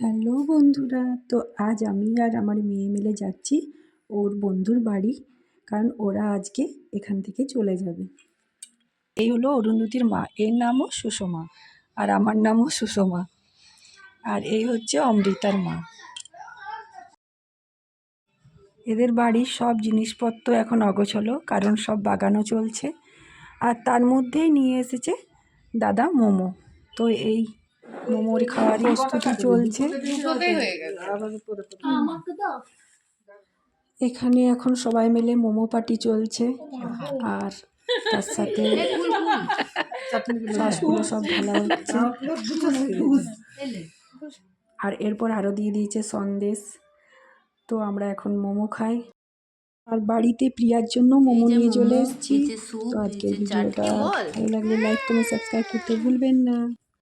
Hello বন্ধুরা, তো আজ আমি আর আমার মেয়ে মিলে যাচ্ছি ওর বন্ধুর বাড়ি, কারণ ওরা আজকে এখান থেকে চলে যাবে। এই হলো অরুন্ধতির মা, এর নামও সুষমা আর আমার নামও সুষমা। আর এই হচ্ছে অমৃতার মা। এদের বাড়ির সব জিনিসপত্র এখন অগোছালো, কারণ সব বাগানো চলছে। আর তার মধ্যেই নিয়ে এসেছে দাদা মোমো। তো এই মোমোর খাওয়ার প্রস্তুতি চলছে। এখানে এখন সবাই মিলে মোমো পার্টি চলছে, আর তার সাথে সসগুলো সব ঢালা হচ্ছে। আর এরপর আরও দিয়ে দিয়েছে সন্দেশ। তো আমরা এখন মোমো খাই। আর বাড়িতে প্রিয়ার জন্য মোমো নিয়ে চলে এসেছি। তো আজকের ভিডিওটা ভালো লাগলে লাইক কমেন্ট সাবস্ক্রাইব করতে ভুলবেন না।